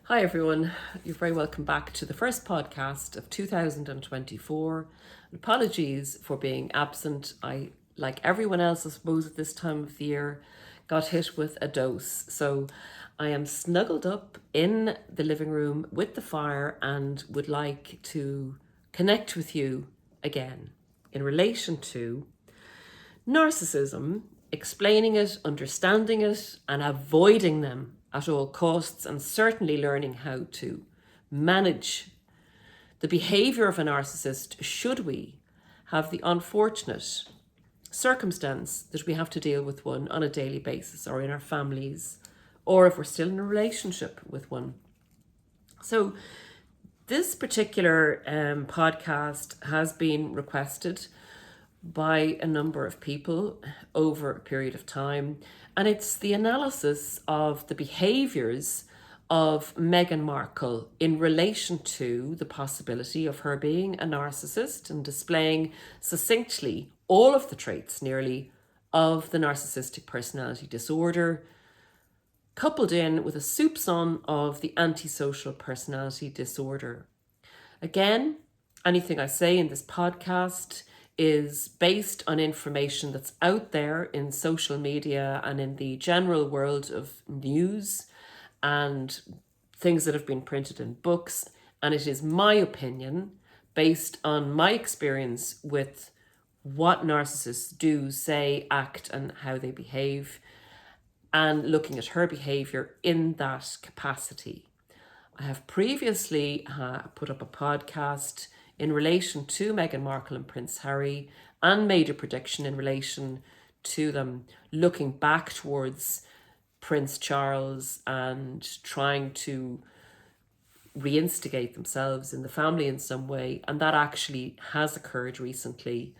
Hi everyone, you're very welcome back to the first podcast of 2024. Apologies for being absent. I, like everyone else, I suppose at this time of the year, got hit with a dose. So I am snuggled up in the living room with the fire and would like to connect with you again in relation to narcissism, explaining it, understanding it, and avoiding them at all costs, and certainly learning how to manage the behavior of a narcissist should we have the unfortunate circumstance that we have to deal with one on a daily basis, or in our families, or if we're still in a relationship with one. So this particular podcast has been requested by a number of people over a period of time, and it's the analysis of the behaviours of Megan Markle in relation to the possibility of her being a narcissist and displaying succinctly all of the traits nearly of the narcissistic personality disorder, coupled in with a soupçon of the antisocial personality disorder. Again, anything I say in this podcast is based on information that's out there in social media and in the general world of news and things that have been printed in books. And it is my opinion based on my experience with what narcissists do, say, act, and how they behave, and looking at her behavior in that capacity. I have previously put up a podcast in relation to Meghan Markle and Prince Harry and made a prediction in relation to them, looking back towards Prince Charles and trying to reinstigate themselves in the family in some way. And that actually has occurred recently,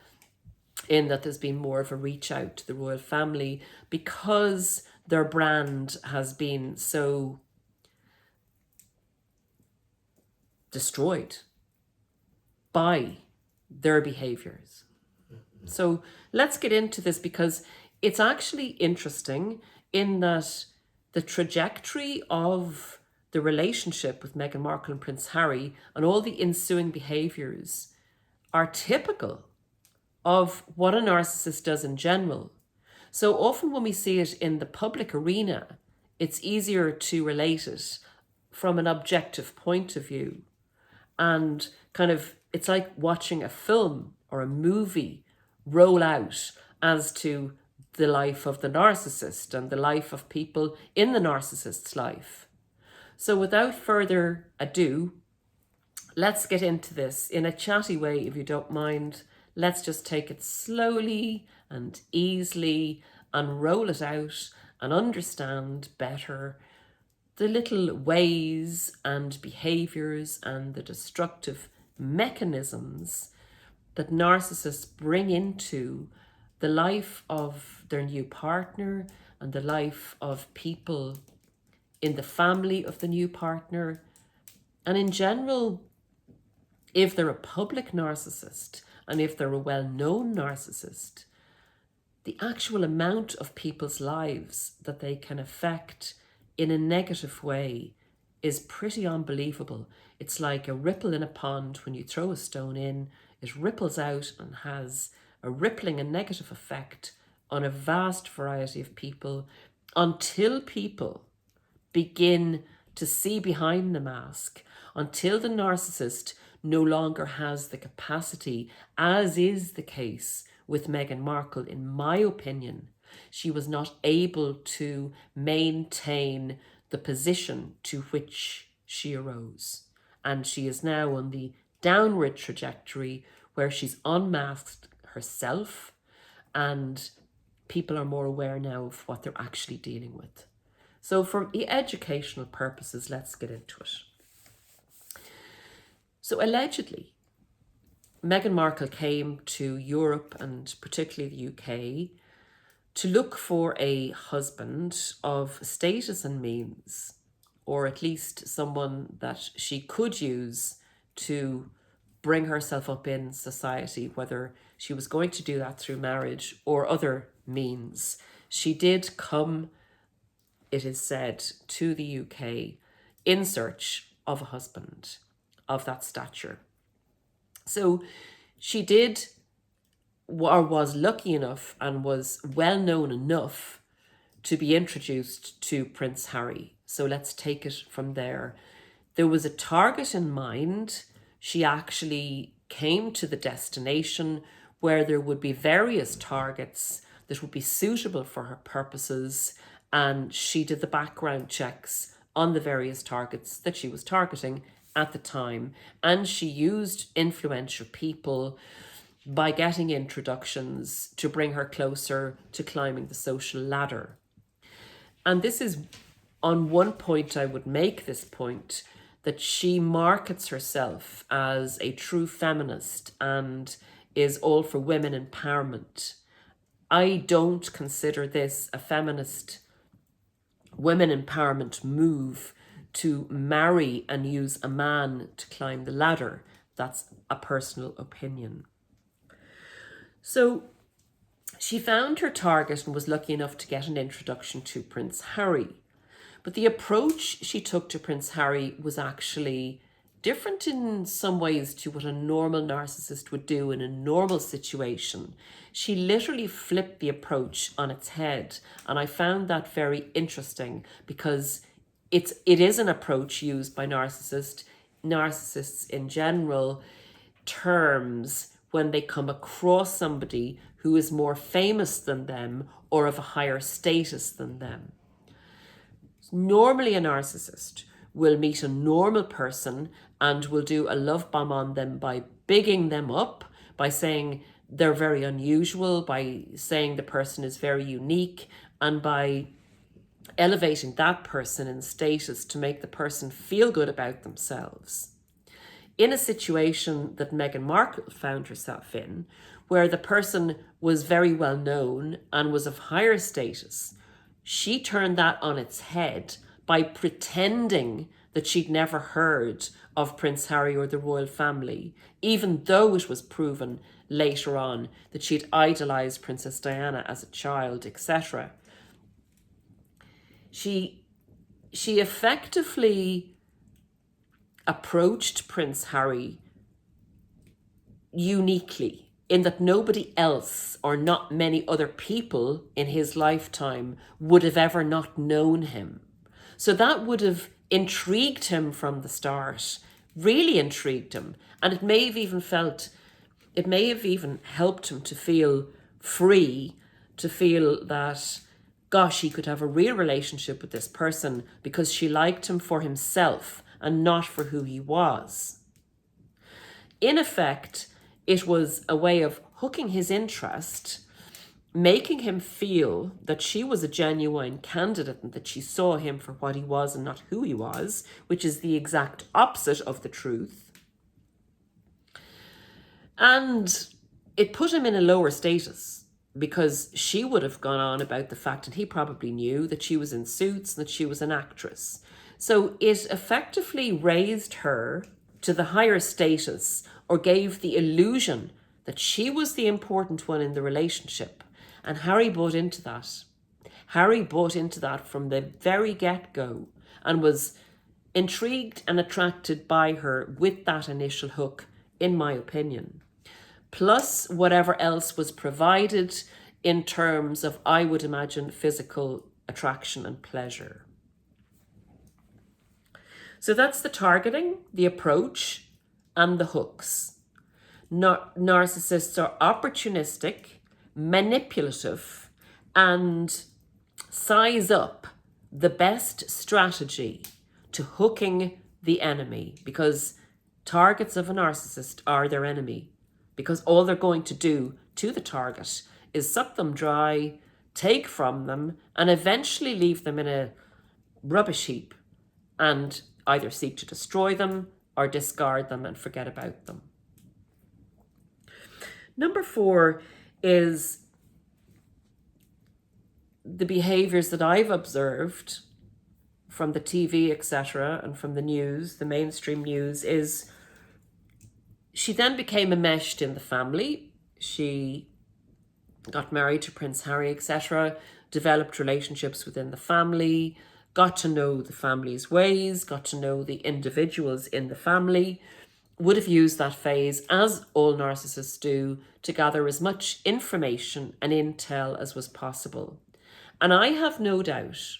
in that there's been more of a reach out to the royal family because their brand has been so destroyed by their behaviors. So let's get into this, because it's actually interesting in that the trajectory of the relationship with Meghan Markle and Prince Harry and all the ensuing behaviors are typical of what a narcissist does in general. So often when we see it in the public arena, it's easier to relate it from an objective point of view. And kind of, it's like watching a film or a movie roll out as to the life of the narcissist and the life of people in the narcissist's life. So without further ado, let's get into this in a chatty way, if you don't mind. Let's just take it slowly and easily and roll it out and understand better the little ways and behaviors and the destructive mechanisms that narcissists bring into the life of their new partner and the life of people in the family of the new partner. And in general, if they're a public narcissist and if they're a well-known narcissist, the actual amount of people's lives that they can affect in a negative way is pretty unbelievable. It's like a ripple in a pond. When you throw a stone in, it ripples out and has a rippling and negative effect on a vast variety of people, until people begin to see behind the mask, until the narcissist no longer has the capacity, as is the case with Meghan Markle, in my opinion. She was not able to maintain the position to which she arose. And she is now on the downward trajectory where she's unmasked herself, and people are more aware now of what they're actually dealing with. So for the educational purposes, let's get into it. So allegedly, Meghan Markle came to Europe and particularly the UK to look for a husband of status and means, or at least someone that she could use to bring herself up in society, whether she was going to do that through marriage or other means. She did come, it is said, to the UK in search of a husband of that stature. So she did, or was lucky enough and was well known enough to be introduced to Prince Harry. So let's take it from there. There was a target in mind. She actually came to the destination where there would be various targets that would be suitable for her purposes, and she did the background checks on the various targets that she was targeting at the time, and she used influential people by getting introductions to bring her closer to climbing the social ladder. And this is, on one point I would make this point, that she markets herself as a true feminist and is all for women empowerment. I don't consider this a feminist women empowerment move to marry and use a man to climb the ladder. That's a personal opinion. So she found her target and was lucky enough to get an introduction to Prince Harry. But the approach she took to Prince Harry was actually different in some ways to what a normal narcissist would do in a normal situation. She literally flipped the approach on its head, and I found that very interesting because it is an approach used by narcissists in general terms when they come across somebody who is more famous than them or of a higher status than them. Normally a narcissist will meet a normal person and will do a love bomb on them by bigging them up, by saying they're very unusual, by saying the person is very unique, and by elevating that person in status to make the person feel good about themselves. In a situation that Megan Markle found herself in, where the person was very well known and was of higher status, she turned that on its head by pretending that she'd never heard of Prince Harry or the royal family, even though it was proven later on that she'd idolized Princess Diana as a child, etc. She effectively approached Prince Harry uniquely, in that nobody else or not many other people in his lifetime would have ever not known him. So that would have intrigued him from the start, really intrigued him. And it may have even helped him to feel free, to feel that, gosh, he could have a real relationship with this person because she liked him for himself and not for who he was. In effect, it was a way of hooking his interest, making him feel that she was a genuine candidate and that she saw him for what he was and not who he was, which is the exact opposite of the truth. And it put him in a lower status because she would have gone on about the fact, and he probably knew, that she was in suits and that she was an actress. So it effectively raised her to the higher status, or gave the illusion that she was the important one in the relationship. And Harry bought into that. Harry bought into that from the very get-go and was intrigued and attracted by her with that initial hook, in my opinion. Plus whatever else was provided in terms of, I would imagine, physical attraction and pleasure. So that's the targeting, the approach, and the hooks. Narcissists are opportunistic, manipulative, and size up the best strategy to hooking the enemy, because targets of a narcissist are their enemy, because all they're going to do to the target is suck them dry, take from them, and eventually leave them in a rubbish heap and either seek to destroy them or discard them and forget about them. Number 4 is the behaviors that I've observed from the TV, etc., and from the news, the mainstream news, is she then became enmeshed in the family. She got married to Prince Harry, etc., developed relationships within the family, got to know the family's ways, got to know the individuals in the family, would have used that phase, as all narcissists do, to gather as much information and intel as was possible. And I have no doubt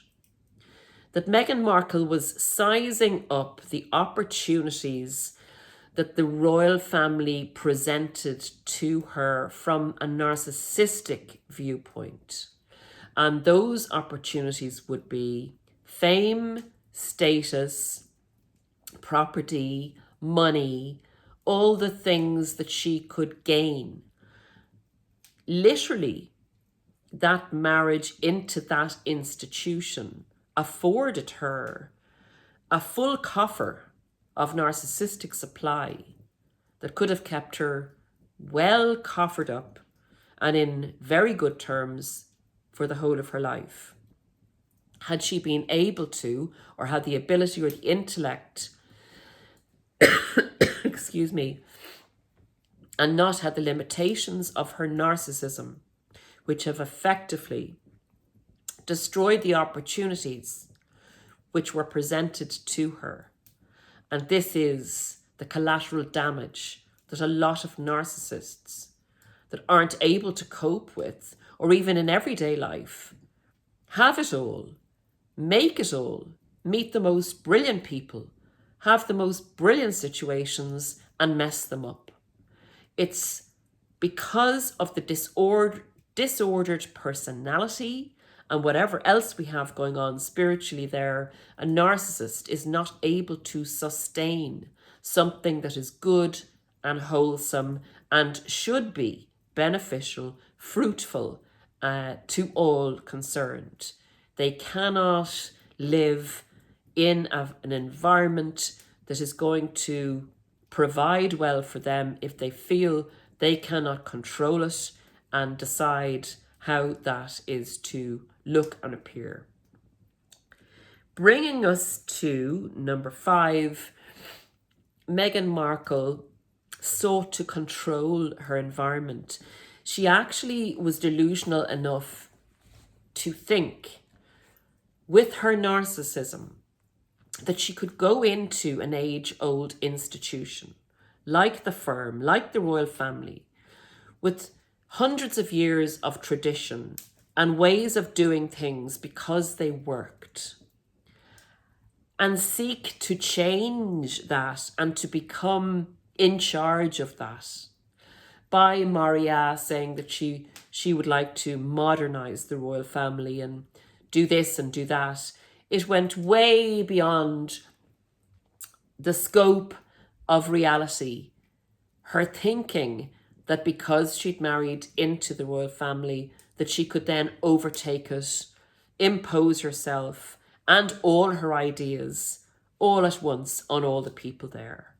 that Meghan Markle was sizing up the opportunities that the royal family presented to her from a narcissistic viewpoint. And those opportunities would be fame, status, property, money, all the things that she could gain. Literally, that marriage into that institution afforded her a full coffer of narcissistic supply that could have kept her well coffered up and in very good terms for the whole of her life. Had she been able to, or had the ability or the intellect, excuse me, and not had the limitations of her narcissism, which have effectively destroyed the opportunities which were presented to her. And this is the collateral damage that a lot of narcissists that aren't able to cope with, or even in everyday life, have it all, make it all, meet the most brilliant people, have the most brilliant situations and mess them up. It's because of the disordered personality and whatever else we have going on spiritually there, a narcissist is not able to sustain something that is good and wholesome and should be beneficial, fruitful to all concerned. They cannot live in an environment that is going to provide well for them if they feel they cannot control it and decide how that is to look and appear. Bringing us to number 5, Meghan Markle sought to control her environment. She actually was delusional enough to think, with her narcissism, that she could go into an age-old institution, like the firm, like the royal family, with hundreds of years of tradition and ways of doing things because they worked, and seek to change that and to become in charge of that. By Maria saying that she would like to modernize the royal family and do this and do that, it went way beyond the scope of reality. Her thinking that because she'd married into the royal family, that she could then overtake it, impose herself and all her ideas all at once on all the people there.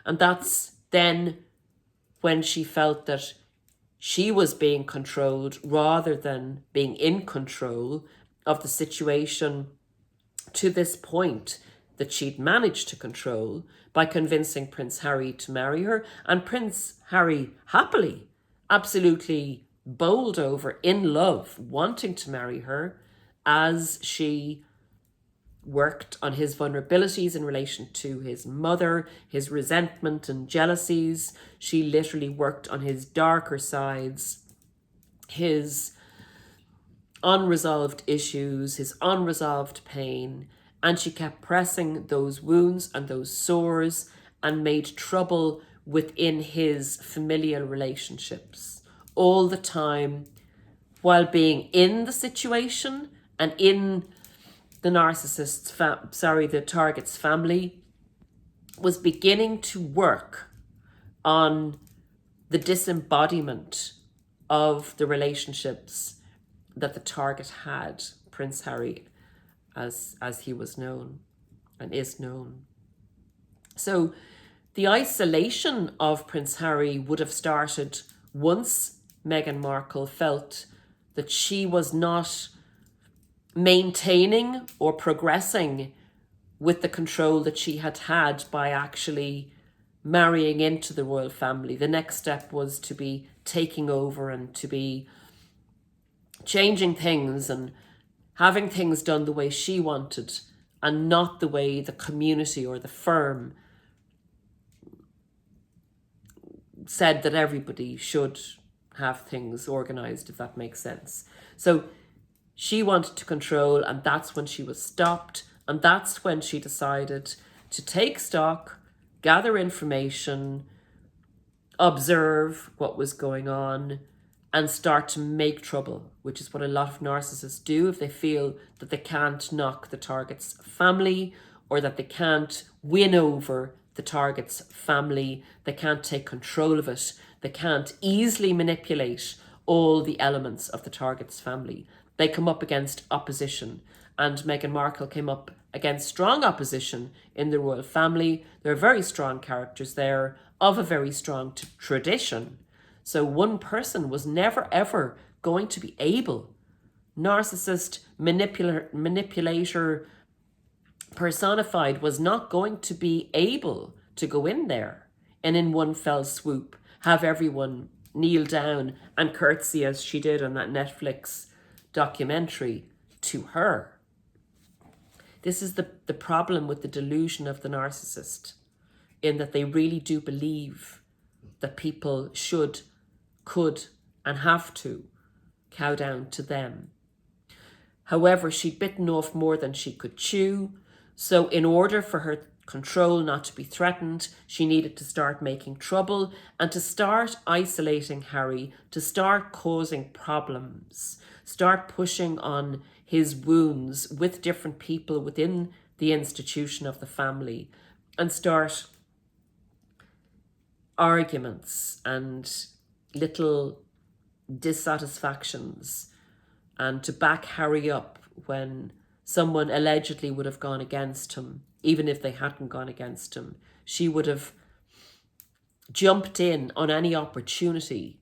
And that's then when she felt that she was being controlled rather than being in control of the situation to this point that she'd managed to control by convincing Prince Harry to marry her. And Prince Harry happily, absolutely bowled over, in love, wanting to marry her, as she worked on his vulnerabilities in relation to his mother, his resentment and jealousies. She literally worked on his darker sides, his unresolved issues, his unresolved pain, and she kept pressing those wounds and those sores and made trouble within his familial relationships all the time, while being in the situation and in the the target's family, was beginning to work on the disembodiment of the relationships that the target had, Prince Harry, as he was known and is known. So the isolation of Prince Harry would have started once Meghan Markle felt that she was not maintaining or progressing with the control that she had had by actually marrying into the royal family. The next step was to be taking over and to be changing things and having things done the way she wanted and not the way the community or the firm said that everybody should have things organized, if that makes sense. So she wanted to control, and that's when she was stopped. And that's when she decided to take stock, gather information, observe what was going on, and start to make trouble, which is what a lot of narcissists do if they feel that they can't knock the target's family, or that they can't win over the target's family, they can't take control of it, they can't easily manipulate all the elements of the target's family. They come up against opposition, and Meghan Markle came up against strong opposition in the royal family. There are very strong characters there of a very strong tradition. So one person was never ever going to be able, narcissist, manipulator personified, was not going to be able to go in there and in one fell swoop have everyone kneel down and curtsy as she did on that Netflix documentary to her. This is the problem with the delusion of the narcissist, in that they really do believe that people should, could, and have to cow down to them. However, she'd bitten off more than she could chew. So in order for her control not to be threatened, she needed to start making trouble and to start isolating Harry, to start causing problems, start pushing on his wounds with different people within the institution of the family, and start arguments and little dissatisfactions, and to back Harry up when someone allegedly would have gone against him. Even if they hadn't gone against him, she would have jumped in on any opportunity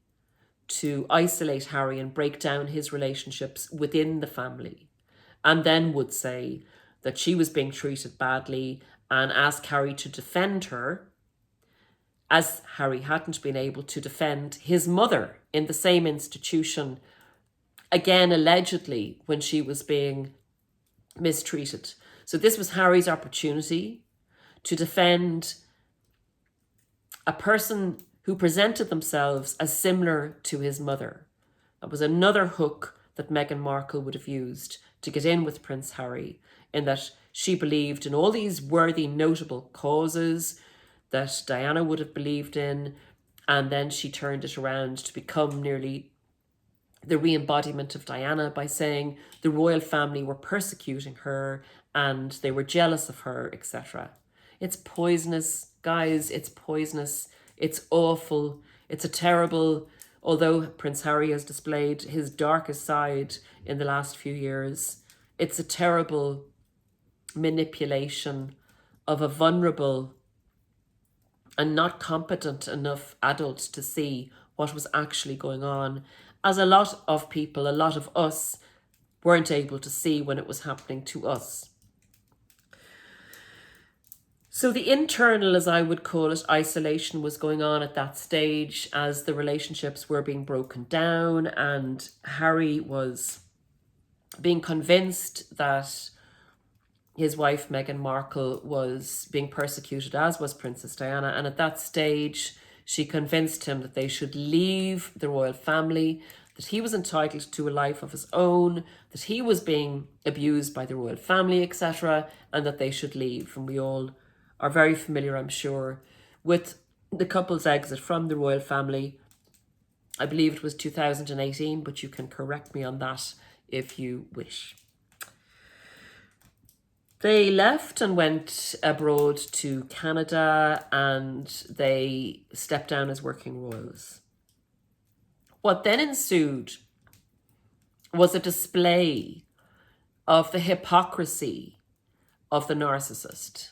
to isolate Harry and break down his relationships within the family, and then would say that she was being treated badly and ask Harry to defend her, as Harry hadn't been able to defend his mother in the same institution, again allegedly, when she was being mistreated. So this was Harry's opportunity to defend a person who presented themselves as similar to his mother. That was another hook that Meghan Markle would have used to get in with Prince Harry, in that she believed in all these worthy, notable causes that Diana would have believed in, and then she turned it around to become nearly the re-embodiment of Diana by saying the royal family were persecuting her and they were jealous of her, etc. It's poisonous, guys. It's poisonous. It's awful. It's a terrible, although Prince Harry has displayed his darkest side in the last few years, it's a terrible manipulation of a vulnerable and not competent enough adult to see what was actually going on, as a lot of people, a lot of us, weren't able to see when it was happening to us. So the internal, as I would call it, isolation was going on at that stage as the relationships were being broken down, and Harry was being convinced that his wife, Meghan Markle, was being persecuted, as was Princess Diana. And at that stage, she convinced him that they should leave the royal family, that he was entitled to a life of his own, that he was being abused by the royal family, etc., and that they should leave. And we all are very familiar, I'm sure, with the couple's exit from the royal family. I believe it was 2018, but you can correct me on that if you wish. They left and went abroad to Canada, and they stepped down as working royals. What then ensued was a display of the hypocrisy of the narcissist.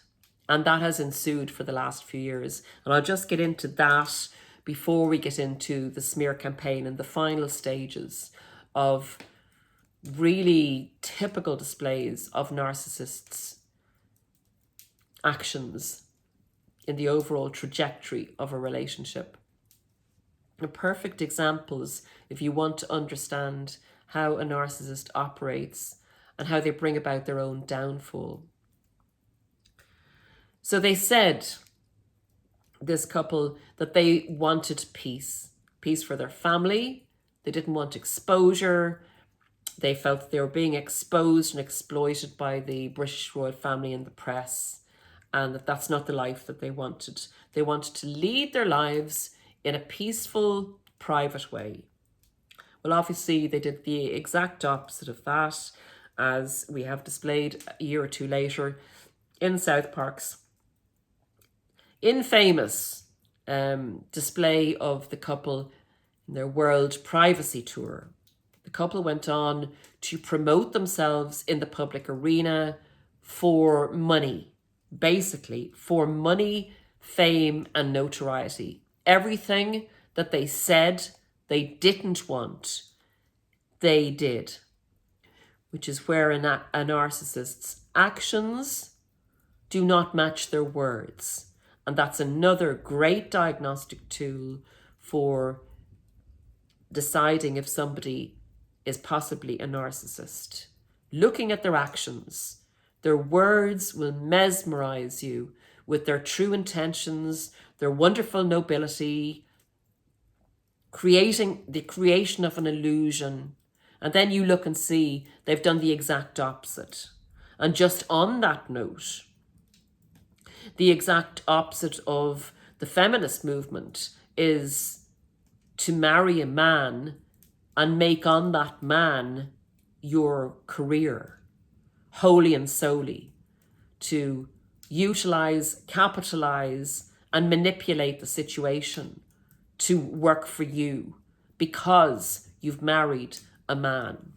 And that has ensued for the last few years. And I'll just get into that before we get into the smear campaign and the final stages of really typical displays of narcissists' actions in the overall trajectory of a relationship. The perfect examples, if you want to understand how a narcissist operates and how they bring about their own downfall. So they said, this couple, that they wanted peace for their family. They didn't want exposure. They felt that they were being exposed and exploited by the British royal family and the press, and that that's not the life that they wanted. They wanted to lead their lives in a peaceful, private way. Well, obviously, they did the exact opposite of that, as we have displayed a year or two later in South Park's infamous display of the couple in their world privacy tour. The couple went on to promote themselves in the public arena for money, basically for money, fame, and notoriety. Everything that they said they didn't want, they did, which is where a narcissist's actions do not match their words. And that's another great diagnostic tool for deciding if somebody is possibly a narcissist. Looking at their actions. Their words will mesmerize you with their true intentions, their wonderful nobility, the creation of an illusion. And then you look and see they've done the exact opposite. And just on that note, the exact opposite of the feminist movement is to marry a man and make on that man your career, wholly and solely, to utilize, capitalize, and manipulate the situation to work for you because you've married a man.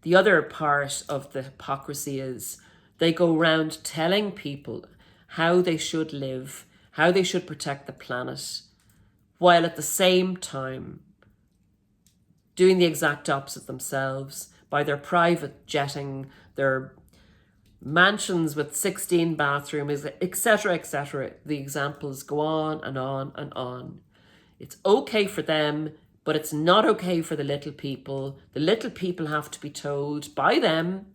The other part of the hypocrisy is they go around telling people how they should live, how they should protect the planet, while at the same time doing the exact opposite themselves by their private jetting, their mansions with 16 bathrooms, etc., etc. The examples go on and on and on. It's okay for them, but it's not okay for the little people. The little people have to be told by them,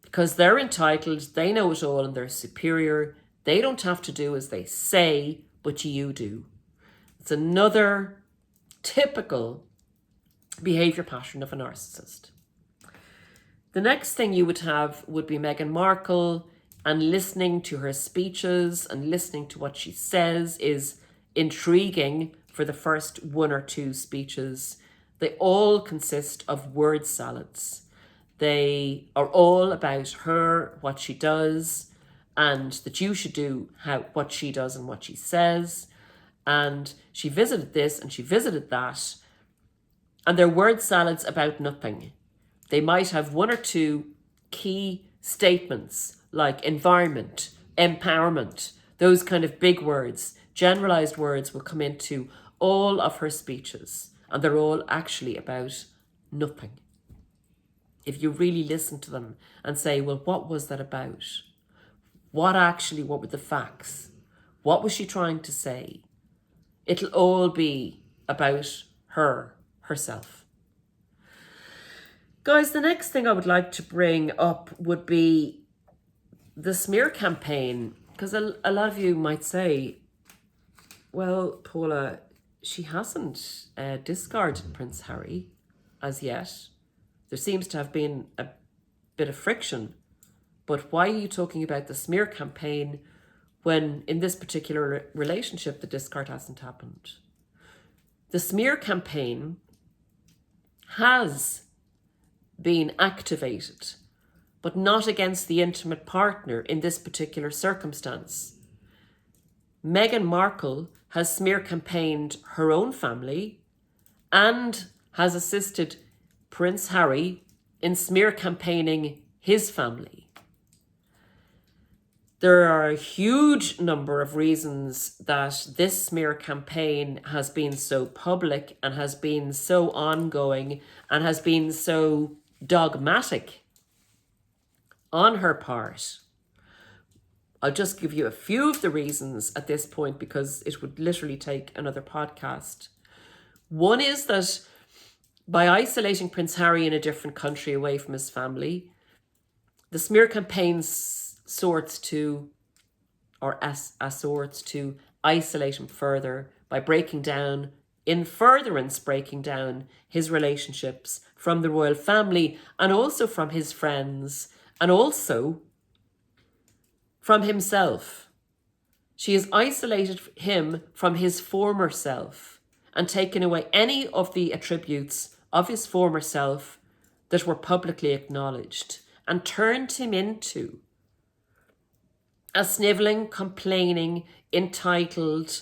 because they're entitled, they know it all, and they're superior. They don't have to do as they say, but you do. It's another typical behavior pattern of a narcissist. The next thing you would have would be Megan Markle, and listening to her speeches and listening to what she says is intriguing for the first one or two speeches. They all consist of word salads. They are all about her, what she does, and that you should do what she does and what she says. And she visited this and she visited that. And they're word salads about nothing. They might have one or two key statements like environment, empowerment, those kind of big words, generalized words will come into all of her speeches. And they're all actually about nothing. If you really listen to them and say, well, what was that about? What were the facts? What was she trying to say? It'll all be about herself. Guys, the next thing I would like to bring up would be the smear campaign, because a lot of you might say, well, Paula, she hasn't discarded Prince Harry as yet. There seems to have been a bit of friction, but why are you talking about the smear campaign when in this particular relationship the discard hasn't happened? The smear campaign has been activated, but not against the intimate partner in this particular circumstance. Meghan Markle has smear campaigned her own family and has assisted Prince Harry in smear campaigning his family. There are a huge number of reasons that this smear campaign has been so public and has been so ongoing and has been so dogmatic on her part. I'll just give you a few of the reasons at this point because it would literally take another podcast. One is that by isolating Prince Harry in a different country away from his family, the smear campaign assorts to isolate him further by breaking down his relationships from the royal family and also from his friends and also from himself. She has isolated him from his former self and taken away any of the attributes of his former self that were publicly acknowledged and turned him into a snivelling, complaining, entitled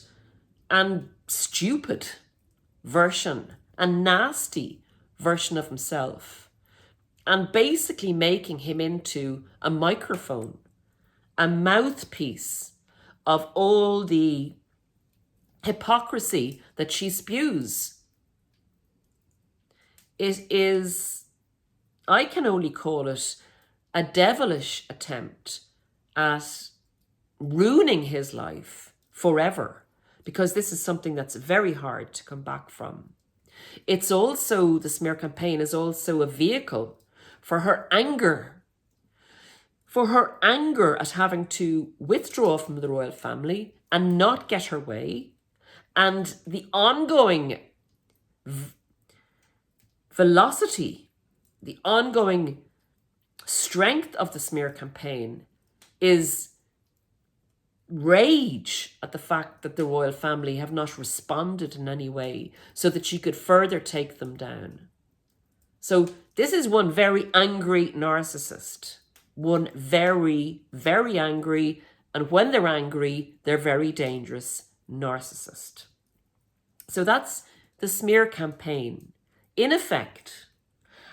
and stupid version, a nasty version of himself, and basically making him into a microphone, a mouthpiece of all the hypocrisy that she spews. It is, I can only call it, a devilish attempt at ruining his life forever, because this is something that's very hard to come back from. It's also, the smear campaign is also a vehicle for her anger at having to withdraw from the royal family and not get her way, and the ongoing velocity, the ongoing strength of the smear campaign is rage at the fact that the royal family have not responded in any way so that she could further take them down. So this is one very angry narcissist, one very, very angry, and when they're angry, they're very dangerous narcissist. So that's the smear campaign. In effect,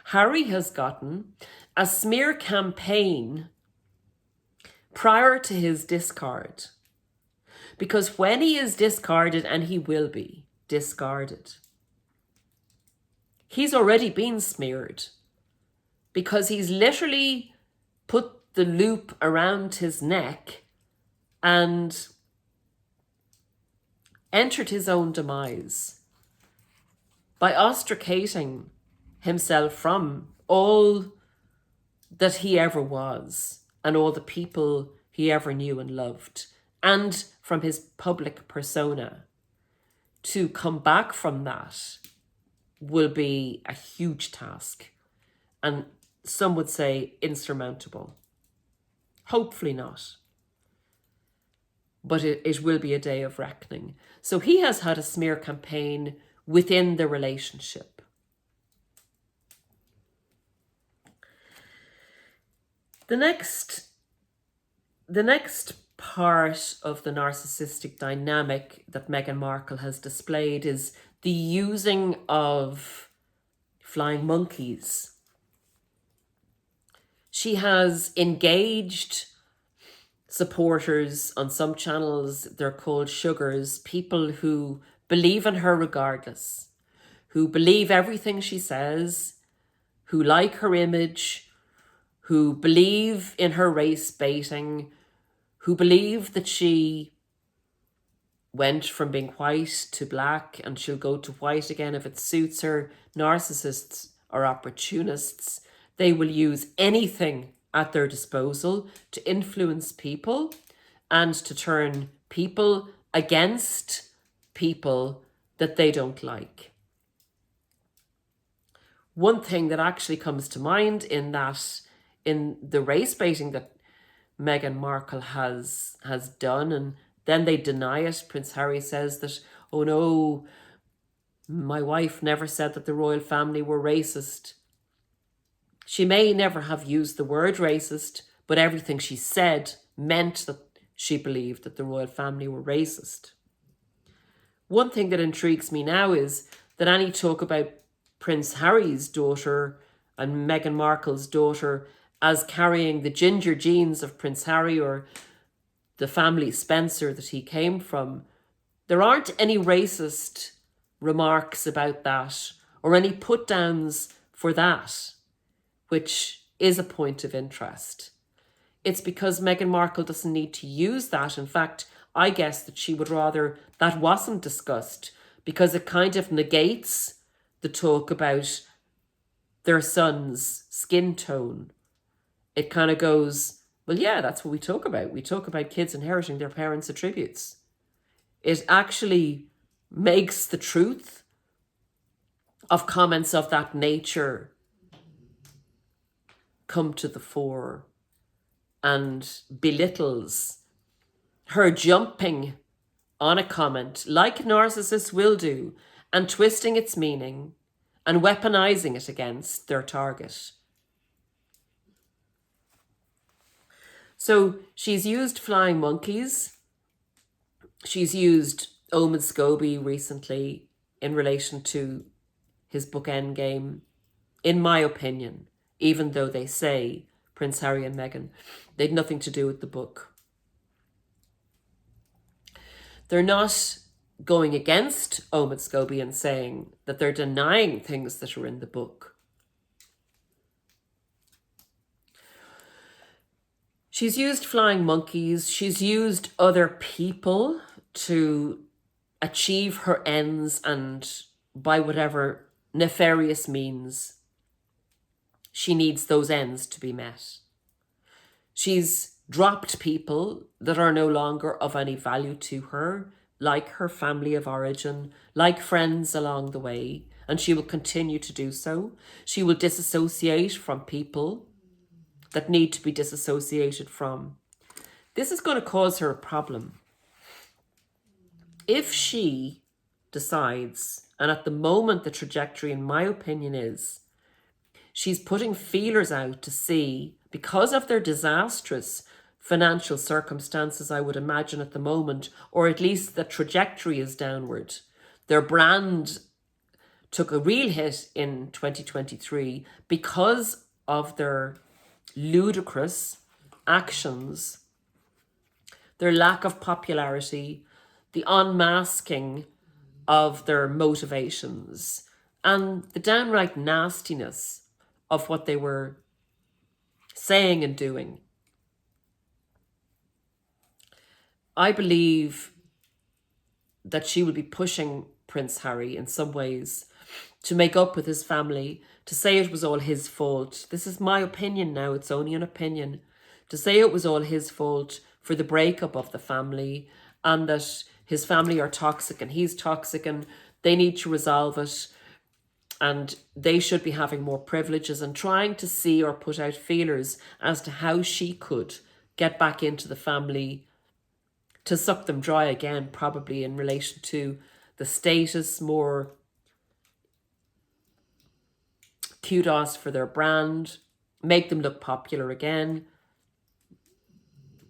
Harry has gotten a smear campaign prior to his discard. Because when he is discarded, and he will be discarded, he's already been smeared. Because he's literally put the loop around his neck and entered his own demise by ostracating himself from all that he ever was and all the people he ever knew and loved, and from his public persona. To come back from that will be a huge task, and some would say insurmountable. Hopefully not. But it will be a day of reckoning. So he has had a smear campaign within the relationship. The next part of the narcissistic dynamic that Meghan Markle has displayed is the using of flying monkeys. She has engaged supporters on some channels, they're called sugars, people who believe in her regardless, who believe everything she says, who like her image, who believe in her race baiting, who believe that she went from being white to black and she'll go to white again if it suits her. Narcissists are opportunists. They will use anything at their disposal to influence people and to turn people against people that they don't like. One thing that actually comes to mind in the race baiting that Meghan Markle has done, and then they deny it. Prince Harry says that, oh no, my wife never said that the royal family were racist. She may never have used the word racist, but everything she said meant that she believed that the royal family were racist. One thing that intrigues me now is that any talk about Prince Harry's daughter and Meghan Markle's daughter as carrying the ginger genes of Prince Harry or the family Spencer that he came from, there aren't any racist remarks about that or any put-downs for that, which is a point of interest. It's because Meghan Markle doesn't need to use that. In fact, I guess that she would rather that wasn't discussed because it kind of negates the talk about their son's skin tone. It kind of goes, well, yeah, that's what we talk about. We talk about kids inheriting their parents' attributes. It actually makes the truth of comments of that nature come to the fore and belittles her jumping on a comment like narcissists will do and twisting its meaning and weaponizing it against their target. So she's used flying monkeys. She's used Omid Scobie recently in relation to his book Endgame, in my opinion, even though they say Prince Harry and Meghan, they had nothing to do with the book. They're not going against Omid Scobie and saying that they're denying things that are in the book. She's used flying monkeys. She's used other people to achieve her ends, and by whatever nefarious means she needs those ends to be met. She's dropped people that are no longer of any value to her, like her family of origin, like friends along the way, and she will continue to do so. She will disassociate from people that need to be disassociated from. This is going to cause her a problem. If she decides, and at the moment the trajectory in my opinion is, she's putting feelers out to see, because of their disastrous financial circumstances, I would imagine at the moment, or at least the trajectory is downward. Their brand took a real hit in 2023 because of their ludicrous actions, their lack of popularity, the unmasking of their motivations, and the downright nastiness of what they were saying and doing. I believe that she will be pushing Prince Harry in some ways to make up with his family, to say it was all his fault. This is my opinion now, it's only an opinion. To say it was all his fault for the breakup of the family, and that his family are toxic and he's toxic and they need to resolve it, and they should be having more privileges, and trying to see or put out feelers as to how she could get back into the family to suck them dry again, probably in relation to the status, more kudos for their brand, make them look popular again,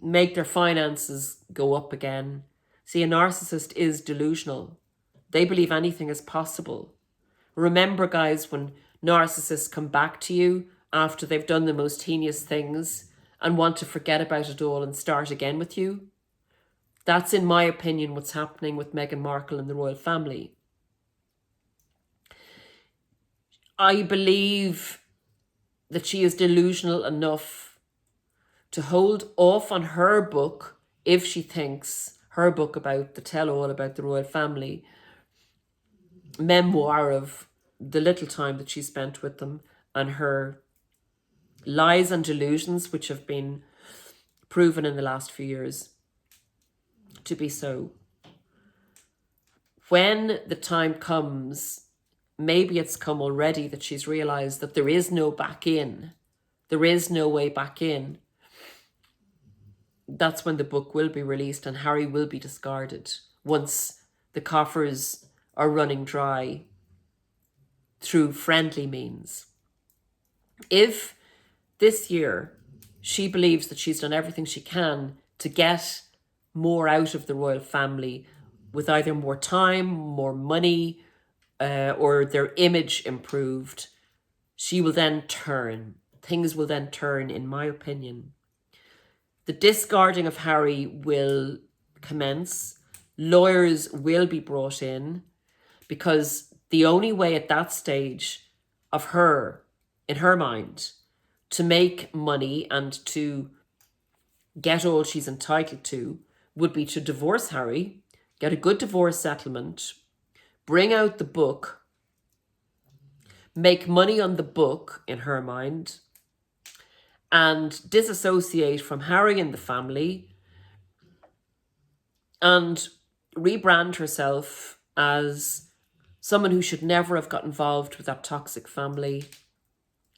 make their finances go up again. See, a narcissist is delusional. They believe anything is possible. Remember, guys, when narcissists come back to you after they've done the most heinous things and want to forget about it all and start again with you, that's, in my opinion, what's happening with Meghan Markle and the royal family. I believe that she is delusional enough to hold off on her book, if she thinks her book about the tell-all about the royal family, memoir of the little time that she spent with them and her lies and delusions, which have been proven in the last few years to be so. When the time comes, maybe it's come already, that she's realised that there is no back in. There is no way back in. That's when the book will be released and Harry will be discarded once the coffers are running dry through friendly means. If this year she believes that she's done everything she can to get more out of the royal family with either more time, more money, or their image improved, she will then turn. Things will then turn, in my opinion. The discarding of Harry will commence. Lawyers will be brought in, because the only way at that stage of her, in her mind, to make money and to get all she's entitled to would be to divorce Harry, get a good divorce settlement, bring out the book, make money on the book, in her mind, and disassociate from Harry and the family, and rebrand herself as someone who should never have got involved with that toxic family.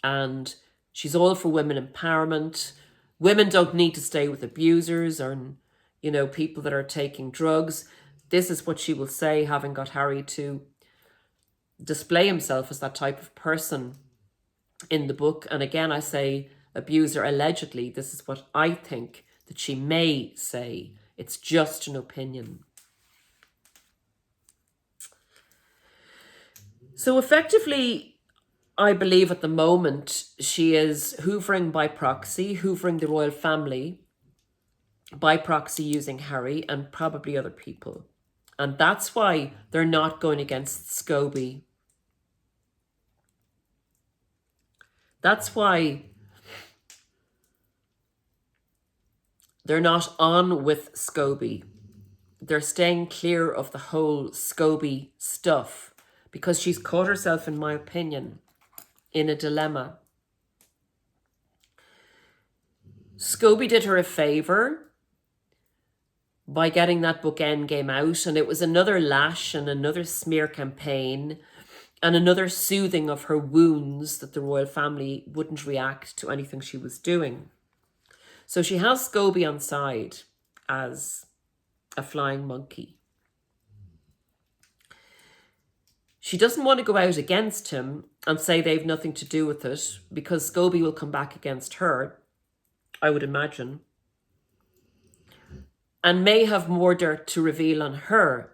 And she's all for women empowerment. Women don't need to stay with abusers or, you know, people that are taking drugs. This is what she will say, having got Harry to display himself as that type of person in the book. And again, I say abuser allegedly. This is what I think that she may say. It's just an opinion. So effectively, I believe at the moment she is hoovering by proxy, hoovering the royal family by proxy using Harry and probably other people. And that's why they're not going against Scobie. That's why they're not on with Scobie. They're staying clear of the whole Scobie stuff because she's caught herself, in my opinion, in a dilemma. Scobie did her a favour by getting that book Endgame out, and it was another lash and another smear campaign and another soothing of her wounds that the royal family wouldn't react to anything she was doing. So she has Scobie on side as a flying monkey. She doesn't want to go out against him and say they've nothing to do with it, because Scobie will come back against her, I would imagine, and may have more dirt to reveal on her.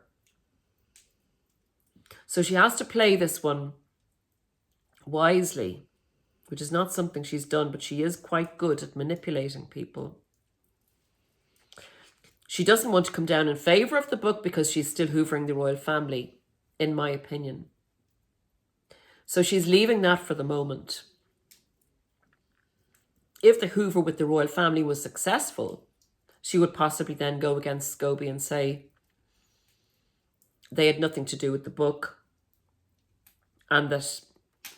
So she has to play this one wisely, which is not something she's done, but she is quite good at manipulating people. She doesn't want to come down in favour of the book because she's still hoovering the royal family, in my opinion. So she's leaving that for the moment. If the hoover with the royal family was successful, she would possibly then go against Scobie and say they had nothing to do with the book and that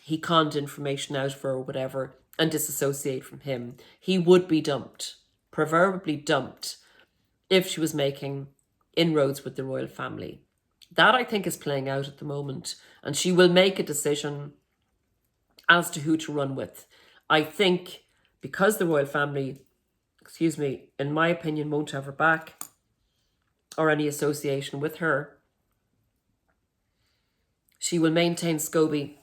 he conned information out of her or whatever, and disassociate from him. He would be dumped, proverbially dumped, if she was making inroads with the royal family. That, I think, is playing out at the moment, and she will make a decision as to who to run with. I think because the royal family, in my opinion, won't have her back or any association with her, she will maintain Scobie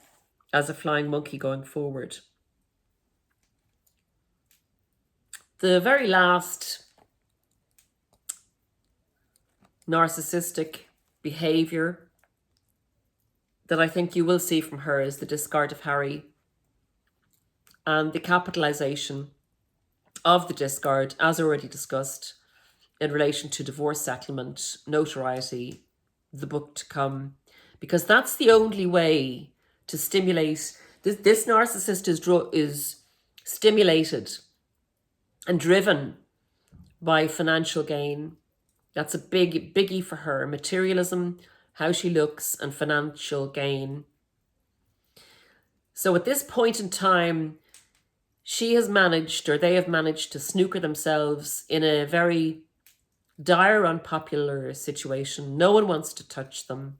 as a flying monkey going forward. The very last narcissistic behaviour that I think you will see from her is the discard of Harry and the capitalisation of the discard, as already discussed, in relation to divorce settlement, notoriety, the book to come, because that's the only way to stimulate. This narcissist is stimulated and driven by financial gain. That's a biggie for her. Materialism, how she looks, and financial gain. So at this point in time, she has managed, or they have managed, to snooker themselves in a very dire, unpopular situation. No one wants to touch them.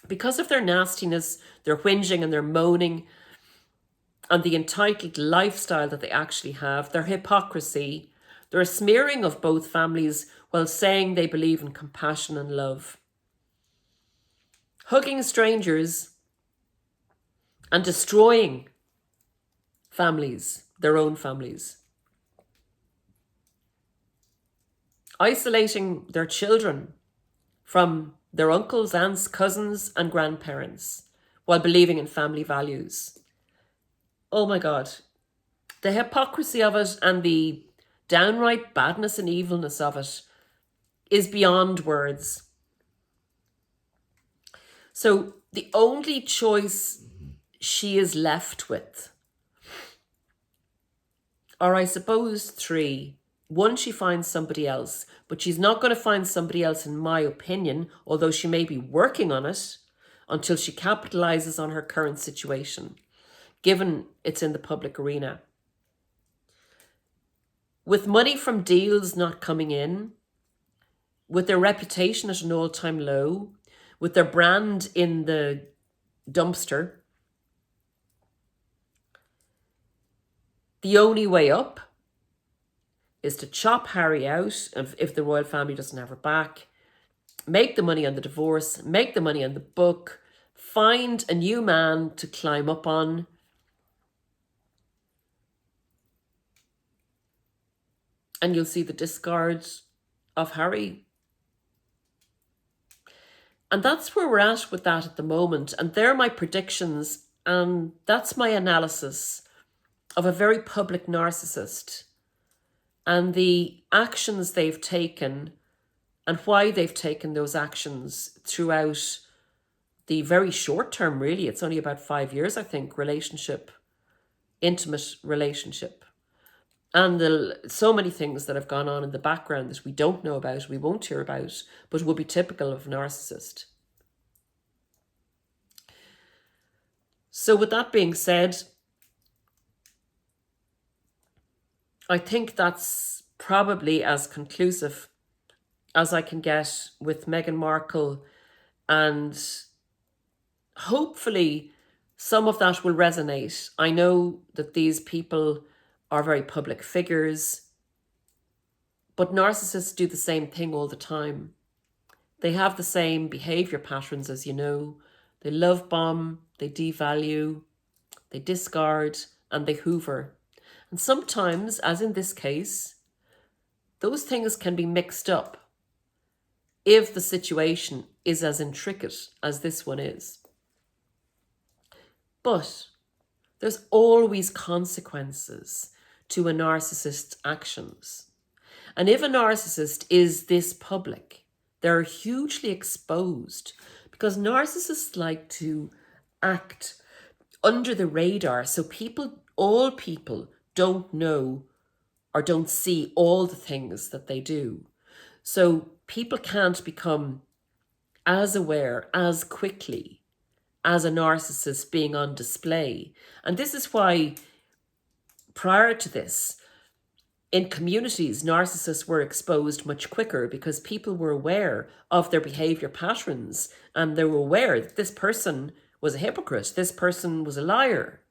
Because of their nastiness, their whinging and their moaning, and the entitled lifestyle that they actually have, their hypocrisy, their smearing of both families while saying they believe in compassion and love. Hugging strangers and destroying families, their own families. Isolating their children from their uncles, aunts, cousins, and grandparents while believing in family values. Oh my God. The hypocrisy of it and the downright badness and evilness of it is beyond words. So the only choice she is left with are, I suppose, three. One, she finds somebody else, but she's not going to find somebody else, in my opinion, although she may be working on it. until she capitalizes on her current situation, given it's in the public arena. With money from deals not coming in, with their reputation at an all-time low, with their brand in the dumpster, the only way up is to chop Harry out, and if the royal family doesn't have her back, make the money on the divorce, make the money on the book, find a new man to climb up on. And you'll see the discard of Harry. And that's where we're at with that at the moment. And they're my predictions. And that's my analysis of a very public narcissist and the actions they've taken and why they've taken those actions throughout the very short term, really. It's only about 5 years, I think, relationship, intimate relationship. And so many things that have gone on in the background that we don't know about, we won't hear about, but will be typical of a narcissist. So with that being said, I think that's probably as conclusive as I can get with Megan Markle, and hopefully some of that will resonate. I know that these people are very public figures, but narcissists do the same thing all the time. They have the same behavior patterns, as you know. They love bomb, they devalue, they discard, and they hoover. And sometimes, as in this case, those things can be mixed up if the situation is as intricate as this one is. But there's always consequences to a narcissist's actions. And if a narcissist is this public, they're hugely exposed, because narcissists like to act under the radar. So all people don't know or don't see all the things that they do. So people can't become as aware as quickly as a narcissist being on display. And this is why prior to this, in communities, narcissists were exposed much quicker, because people were aware of their behavior patterns and they were aware that this person was a hypocrite, this person was a liar.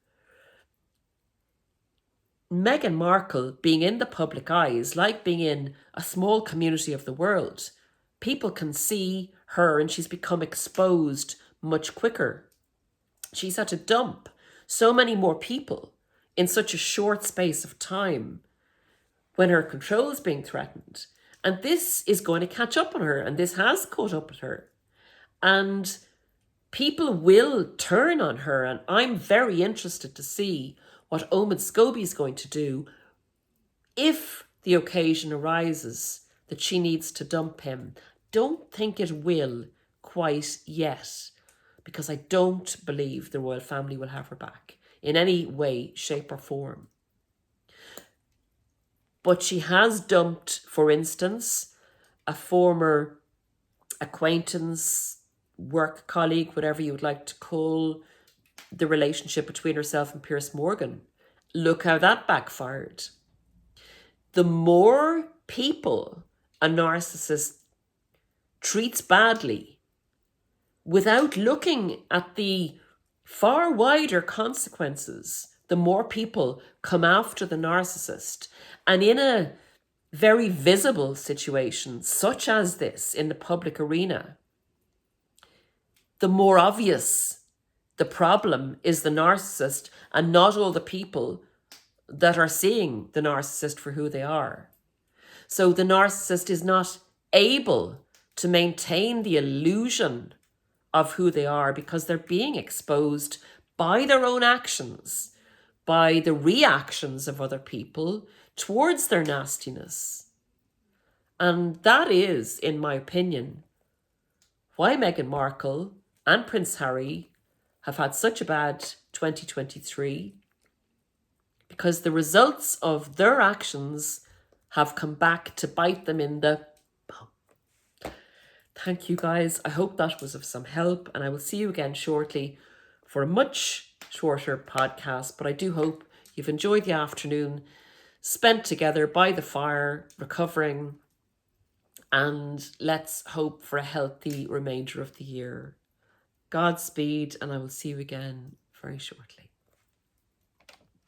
Meghan Markle being in the public eye is like being in a small community of the world. People can see her and she's become exposed much quicker. She's had to dump so many more people in such a short space of time when her control is being threatened. And this is going to catch up on her, and this has caught up with her. And people will turn on her, and I'm very interested to see what Omid Scobie is going to do if the occasion arises that she needs to dump him. Don't think it will quite yet, because I don't believe the royal family will have her back in any way, shape or form. But she has dumped, for instance, a former acquaintance, work colleague, whatever you would like to call the relationship between herself and Piers Morgan. Look how that backfired. The more people a narcissist treats badly without looking at the far wider consequences, the more people come after the narcissist. And in a very visible situation, such as this in the public arena, the more obvious the problem is the narcissist and not all the people that are seeing the narcissist for who they are. So the narcissist is not able to maintain the illusion of who they are because they're being exposed by their own actions, by the reactions of other people towards their nastiness. And that is, in my opinion, why Meghan Markle and Prince Harry have had such a bad 2023, because the results of their actions have come back to bite them in the Thank you, guys. I hope that was of some help, and I will see you again shortly for a much shorter podcast. But I do hope you've enjoyed the afternoon spent together by the fire, recovering, and let's hope for a healthy remainder of the year. Godspeed, and I will see you again very shortly.